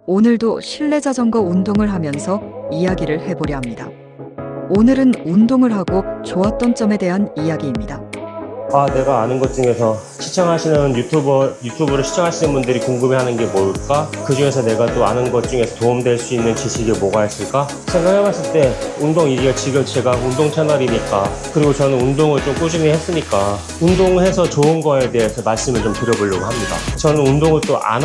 오늘도 실내 자전거 운동을 하면서 이야기를 해보려 합니다. 오늘은 운동을 하고 좋았던 점에 대한 이야기입니다. 내가 아는 것 중에서 시청하시는 유튜브를 시청하시는 분들이 궁금해하는 게 뭘까? 그 중에서 내가 또 아는 것 중에서 도움될 수 있는 지식이 뭐가 있을까? 생각해봤을 때 이게 지금 제가 운동 채널이니까, 그리고 저는 운동을 좀 꾸준히 했으니까 운동해서 좋은 거에 대해서 말씀을 좀 드려보려고 합니다. 저는 운동을 또 안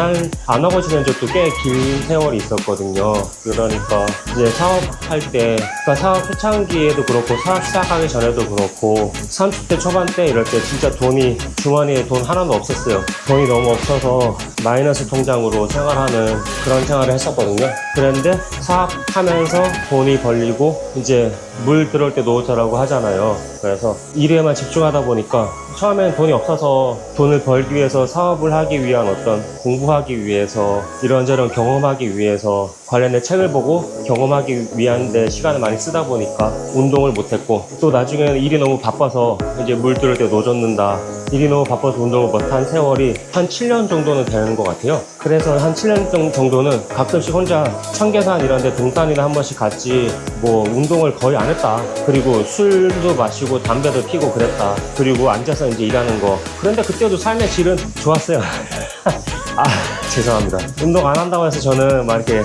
하고 지낸 적도 꽤 긴 세월이 있었거든요. 그러니까 이제 사업할 때, 그러니까 사업 초창기에도 그렇고 사업 시작하기 전에도 그렇고 30대 초반 때 이럴 때 진짜 주머니에 돈 하나도 없었어요. 돈이 너무 없어서 마이너스 통장으로 생활하는 그런 생활을 했었거든요. 그런데 사업하면서 돈이 벌리고 이제 물 들어올 때 노자라고 하잖아요. 그래서 일에만 집중하다 보니까 처음엔 돈이 없어서 돈을 벌기 위해서 사업을 하기 위한 공부하기 위해서 이런저런 경험하기 위해서 관련된 책을 보고 경험하기 위한 데 시간을 많이 쓰다 보니까 운동을 못했고, 또 나중에는 일이 너무 바빠서 이제 물 들을 때 노젓는다, 일이 너무 바빠서 운동을 못한 세월이 한 7년 정도는 되는 것 같아요. 그래서 한 7년 정도는 가끔씩 혼자 청계산 이런 데 등산이나 한 번씩 갔지 운동을 거의 안 했다. 그리고 술도 마시고 담배도 피고 그랬다. 그리고 앉아서 이제 일하는 거. 그런데 그때도 삶의 질은 좋았어요. 죄송합니다. 운동 안 한다고 해서 저는 막 이렇게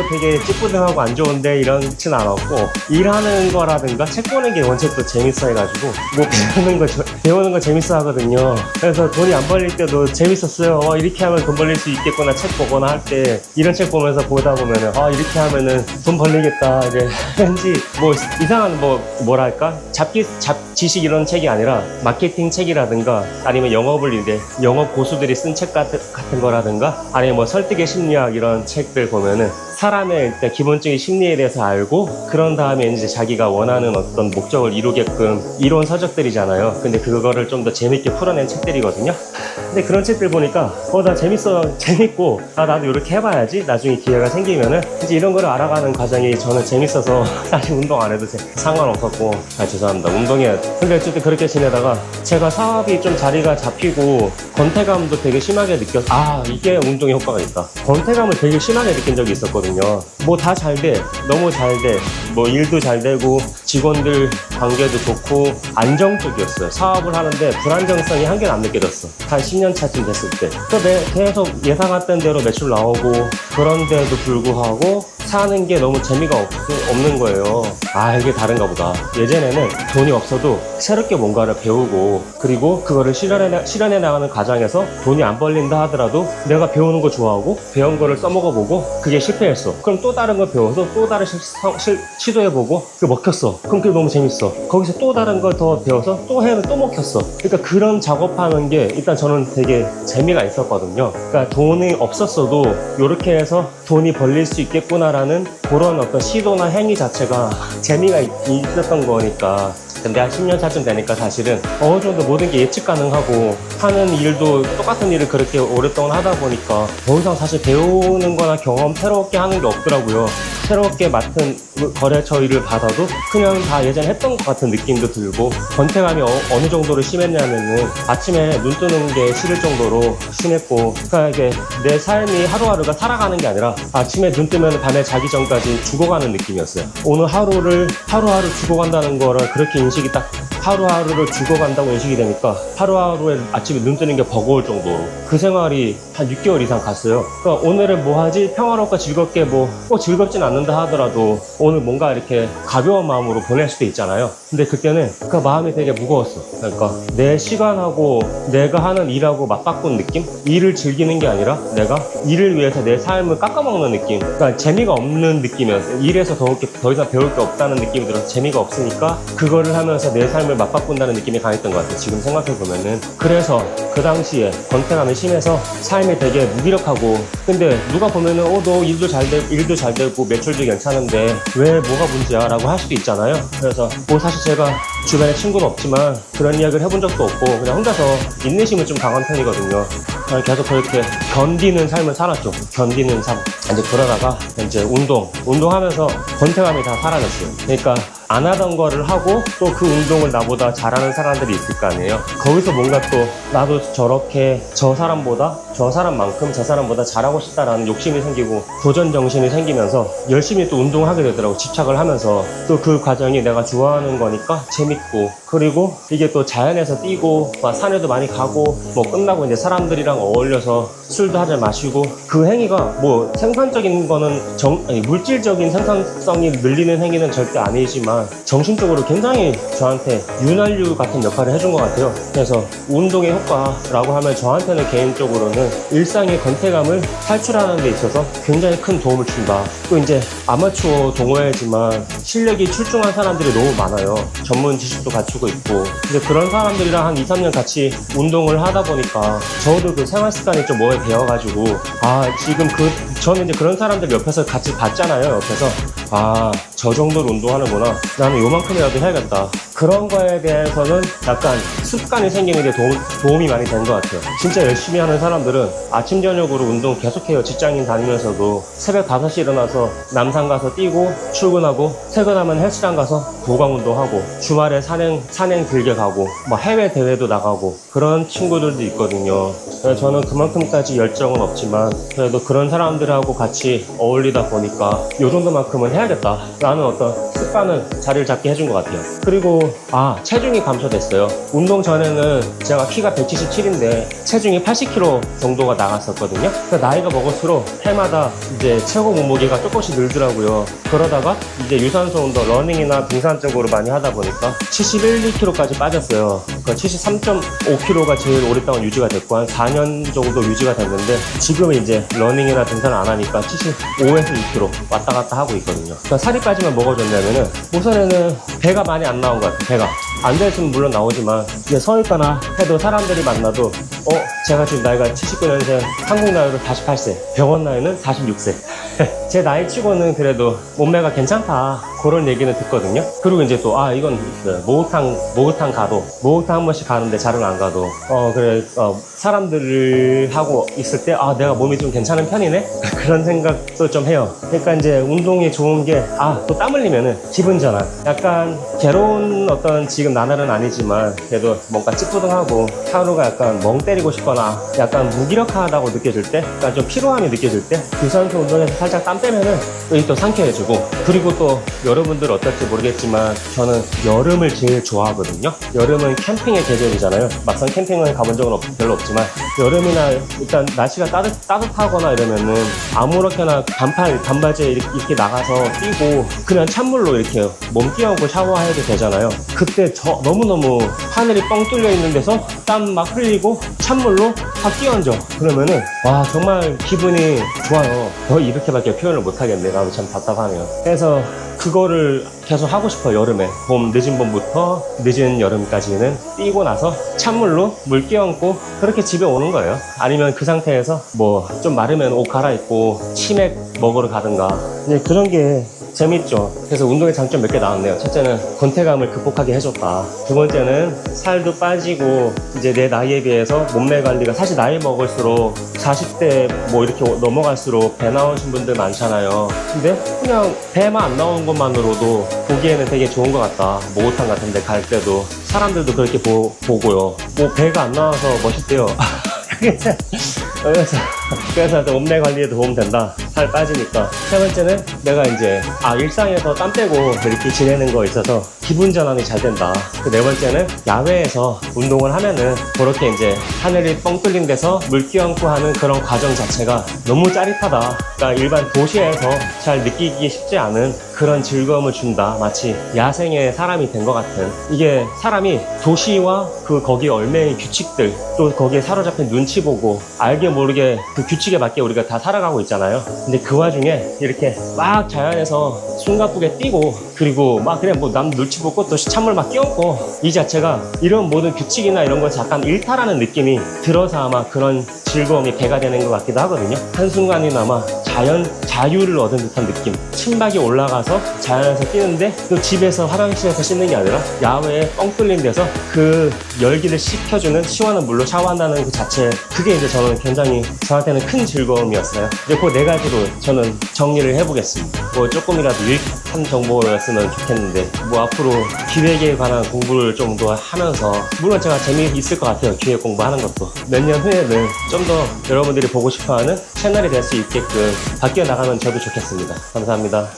되게 찌뿌둥하고 안 좋은데 이런진 않았고, 일하는 거라든가 책 보는 게 원체 또 재밌어 해가지고 배우는 거 재밌어 하거든요. 그래서 돈이 안 벌릴 때도 재밌었어요. 이렇게 하면 돈 벌릴 수 있겠구나. 책 보거나 할 때 이런 책 보면서 보다 보면은 이렇게 하면은 돈 벌리겠다. 이제 왠지 이상한 뭐랄까 지식 이런 책이 아니라 마케팅 책이라든가, 아니면 영업 고수들이 쓴 책 같은 거라든가, 아니면 설득의 심리학 이런 책들 보면은 사람의 일단 기본적인 심리에 대해서 알고, 그런 다음에 이제 자기가 원하는 어떤 목적을 이루게끔 이론 서적들이잖아요. 근데 그거를 좀 더 재밌게 풀어낸 책들이거든요. 근데 그런 책들 보니까 나 재밌고 나도 이렇게 해봐야지, 나중에 기회가 생기면은 이제 이런 거를 알아가는 과정이 저는 재밌어서 사실 운동 안 해도 상관없었고. 죄송합니다. 운동해야 돼. 근데 어쨌든 그렇게 지내다가 제가 사업이 좀 자리가 잡히고 권태감도 되게 심하게 이게 운동에 효과가 있다. 권태감을 되게 심하게 느낀 적이 있었거든요. 다 잘 돼. 너무 잘 돼. 일도 잘 되고 직원들 관계도 좋고 안정적이었어요. 사업을 하는데 불안정성이 한 개도 안 느껴졌어. 한 10년 차쯤 됐을 때. 계속 예상했던 대로 매출 나오고, 그런데도 불구하고 사는 게 너무 재미가 없는 거예요. 이게 다른가 보다. 예전에는 돈이 없어도 새롭게 뭔가를 배우고, 그리고 그거를 실현해 나가는 과정에서 돈이 안 벌린다 하더라도 내가 배우는 거 좋아하고 배운 거를 써먹어보고 그게 실패했어. 그럼 또 다른 거 배워서 또 다른 시도해보고 그게 먹혔어. 그럼 그게 너무 재밌어. 거기서 또 다른 걸 더 배워서 또 해는 또 먹혔어. 그러니까 그런 작업하는 게 일단 저는 되게 재미가 있었거든요. 그러니까 돈이 없었어도 이렇게 해서 돈이 벌릴 수 있겠구나라는 그런 어떤 시도나 행위 자체가 재미가 있었던 거니까. 근데 한 10년 차쯤 되니까 사실은 어느 정도 모든 게 예측 가능하고, 하는 일도 똑같은 일을 그렇게 오랫동안 하다 보니까 더 이상 사실 배우는 거나 새롭게 하는 게 없더라고요. 새롭게 맡은 거래처 일을 받아도 그냥 다 예전에 했던 것 같은 느낌도 들고, 권태감이 어느 정도로 심했냐면은 아침에 눈 뜨는 게 싫을 정도로 심했고, 그러니까 이게 내 삶이 하루하루가 살아가는 게 아니라 아침에 눈 뜨면 밤에 자기 전까지 죽어가는 느낌이었어요. 오늘 하루하루 죽어간다는 거를 그렇게 하루하루를 죽어간다고 인식이 되니까 하루하루에 아침에 눈 뜨는 게 버거울 정도로 그 생활이 한 6개월 이상 갔어요. 그러니까 오늘은 뭐 하지? 평화롭고 즐겁게 꼭 즐겁진 않는다 하더라도 오늘 뭔가 이렇게 가벼운 마음으로 보낼 수도 있잖아요. 근데 그때는 그 마음이 되게 무거웠어. 그러니까 내 시간하고 내가 하는 일하고 맞바꾼 느낌? 일을 즐기는 게 아니라 내가 일을 위해서 내 삶을 깎아먹는 느낌. 그러니까 재미가 없는 느낌이었어요. 일에서 더 이상 배울 게 없다는 느낌이 들어서 재미가 없으니까 그거를 하면서 내 삶을 맞바꾼다는 느낌이 강했던 것 같아요. 지금 생각해보면은. 그래서 그 당시에 권태감이 심해서 삶이 되게 무기력하고, 근데 누가 보면은 너 일도 잘 되고 매출도 괜찮은데 왜 뭐가 문제야? 라고 할 수도 있잖아요. 그래서 사실 제가 주변에 친구는 없지만 그런 이야기를 해본 적도 없고 그냥 혼자서 인내심은 좀 강한 편이거든요. 그냥 계속 그렇게 견디는 삶을 살았죠. 견디는 삶. 이제 그러다가 이제 운동하면서 권태감이 다 사라졌어요. 그러니까 안 하던 거를 하고 또 그 운동을 나보다 잘하는 사람들이 있을 거 아니에요. 거기서 뭔가 또 나도 저렇게 저 사람만큼 저 사람보다 잘하고 싶다라는 욕심이 생기고 도전 정신이 생기면서 열심히 또 운동을 하게 되더라고. 집착을 하면서 또 그 과정이 내가 좋아하는 거니까 재밌고, 그리고 이게 또 자연에서 뛰고 막 산에도 많이 가고 뭐 끝나고 이제 사람들이랑 어울려서 술도 한잔 마시고, 그 행위가 뭐 생산적인 거는 물질적인 생산성이 늘리는 행위는 절대 아니지만 정신적으로 굉장히 저한테 윤활유 같은 역할을 해준 것 같아요. 그래서 운동의 효과라고 하면 저한테는 개인적으로는 일상의 권태감을 탈출하는 데 있어서 굉장히 큰 도움을 준다. 또 이제 아마추어 동호회지만 실력이 출중한 사람들이 너무 많아요. 전문 지식도 갖추고 있고. 이제 그런 사람들이랑 한 2, 3년 같이 운동을 하다 보니까 저도 그 생활 습관이 좀 몸에 배어가지고, 지금 저는 이제 그런 사람들 옆에서 같이 봤잖아요. 옆에서 저 정도로 운동하는구나, 나는 요만큼이라도 해야겠다. 그런 거에 대해서는 약간 습관이 생기는 게 도움이 많이 된 것 같아요. 진짜 열심히 하는 사람들은 아침 저녁으로 운동 계속해요. 직장인 다니면서도 새벽 5시에 일어나서 남산 가서 뛰고 출근하고, 퇴근하면 헬스장 가서 보강 운동하고, 주말에 산행 길게 가고, 뭐 해외 대회도 나가고, 그런 친구들도 있거든요. 그래서 저는 그만큼까지 열정은 없지만 그래도 그런 사람들하고 같이 어울리다 보니까 요 정도만큼은 해야겠다 라는 어떤 습관은 자리를 잡게 해준 것 같아요. 그리고 체중이 감소됐어요. 운동 전에는 제가 키가 177인데 체중이 80kg 정도가 나갔었거든요. 그러니까 나이가 먹을수록 해마다 이제 최고 몸무게가 조금씩 늘더라고요. 그러다가 이제 유산소 운동, 러닝이나 등산 쪽으로 많이 하다 보니까 71, 2kg까지 빠졌어요. 그러니까 73.5kg가 제일 오랫동안 유지가 됐고 한 4년 정도 유지가 됐는데, 지금은 이제 러닝이나 등산을 안 하니까 75에서 2kg 왔다 갔다 하고 있거든요. 그러니까 살이 빠지면 뭐가 좋냐면은 우선에는 배가 많이 안 나온 것 같아요. 배가 안 됐으면 물론 나오지만, 이제 성형외과나 해도 사람들이 만나도 제가 지금 나이가 79년생, 한국 나이로 48세, 병원 나이는 46세. 제 나이 치고는 그래도 몸매가 괜찮다, 그런 얘기는 듣거든요. 그리고 이제 또 이건 목욕탕 가도, 목욕탕 한 번씩 가는데 잘은 안 가도 사람들하고 있을 때 내가 몸이 좀 괜찮은 편이네? 그런 생각도 좀 해요. 그러니까 이제 운동이 좋은 게 또 땀 흘리면은 기분 전환, 약간 괴로운 어떤 지금 나날은 아니지만 그래도 뭔가 찌뿌둥하고 하루가 약간 멍 때리고 싶거나 약간 무기력하다고 느껴질 때, 약간 좀 피로함이 느껴질 때 유산소 운동에서 살짝 땀 빼면은 또 상쾌해지고. 그리고 또 여러분들 어떨지 모르겠지만 저는 여름을 제일 좋아하거든요. 여름은 캠핑의 계절이잖아요. 막상 캠핑을 가본 적은 별로 없지만 여름이나 일단 날씨가 따뜻하거나 이러면은 아무렇게나 반바지에 이렇게 나가서 뛰고 그냥 찬물로 이렇게 몸 끼얹고 샤워해도 되잖아요. 그때 너무너무 하늘이 뻥 뚫려 있는 데서 땀 막 흘리고 찬물로 확 끼얹어. 그러면은 정말 기분이 좋아요. 이렇게밖에 표현을 못 하겠네. 나도 참 답답하네요. 그래서 그거를 계속 하고 싶어요. 여름에 늦은 봄부터 늦은 여름까지는 뛰고 나서 찬물로 물 끼얹고 그렇게 집에 오는 거예요. 아니면 그 상태에서 뭐 좀 마르면 옷 갈아입고 치맥 먹으러 가든가, 이제 그런 게 재밌죠. 그래서 운동의 장점 몇 개 나왔네요. 첫째는 권태감을 극복하게 해줬다. 두 번째는 살도 빠지고, 이제 내 나이에 비해서 몸매 관리가, 사실 나이 먹을수록 40대 뭐 이렇게 넘어갈수록 배 나오신 분들 많잖아요. 근데 그냥 배만 안 나오는 것만으로도 보기에는 되게 좋은 것 같다. 목욕탕 같은 데 갈 때도 사람들도 그렇게 보고요. 뭐 배가 안 나와서 멋있대요. 그래서 몸매 관리에 도움 된다. 살 빠지니까. 세 번째는 내가 이제 일상에서 땀 빼고 이렇게 지내는 거 있어서 기분 전환이 잘 된다. 그 네 번째는 야외에서 운동을 하면은 그렇게 이제 하늘이 뻥 뚫린 데서 물 끼얹고 하는 그런 과정 자체가 너무 짜릿하다. 그러니까 일반 도시에서 잘 느끼기 쉽지 않은 그런 즐거움을 준다. 마치 야생의 사람이 된 것 같은. 이게 사람이 도시와 거기에 얽매인 규칙들, 또 거기에 사로잡힌 눈치 보고 알게 모르게 그 규칙에 맞게 우리가 다 살아가고 있잖아요. 근데 그 와중에 이렇게 막 자연에서 숨가쁘게 뛰고, 그리고 막 그냥 뭐 남 눈치 보고 또 찬물 막 끼얹고, 이 자체가 이런 모든 규칙이나 이런 것을 약간 일탈하는 느낌이 들어서 아마 그런 즐거움이 배가 되는 것 같기도 하거든요. 한순간이나마 자유를 얻은 듯한 느낌. 침박이 올라가서 자연에서 뛰는데 또 집에서 화장실에서 씻는 게 아니라 야외에 뻥 뚫린 데서 그 열기를 식혀주는 시원한 물로 샤워한다는 그 자체, 그게 이제 저는 굉장히 저한테는 큰 즐거움이었어요. 이제 그 네 가지로 저는 정리를 해보겠습니다. 뭐 조금이라도 유익한 정보였으면 좋겠는데 뭐 앞으로 기획에 관한 공부를 좀 더 하면서, 물론 제가 재미있을 것 같아요. 기획 공부하는 것도 몇 년 후에는 좀 더 여러분들이 보고 싶어하는 채널이 될 수 있게끔 바뀌어 나가면 저도 좋겠습니다. 감사합니다.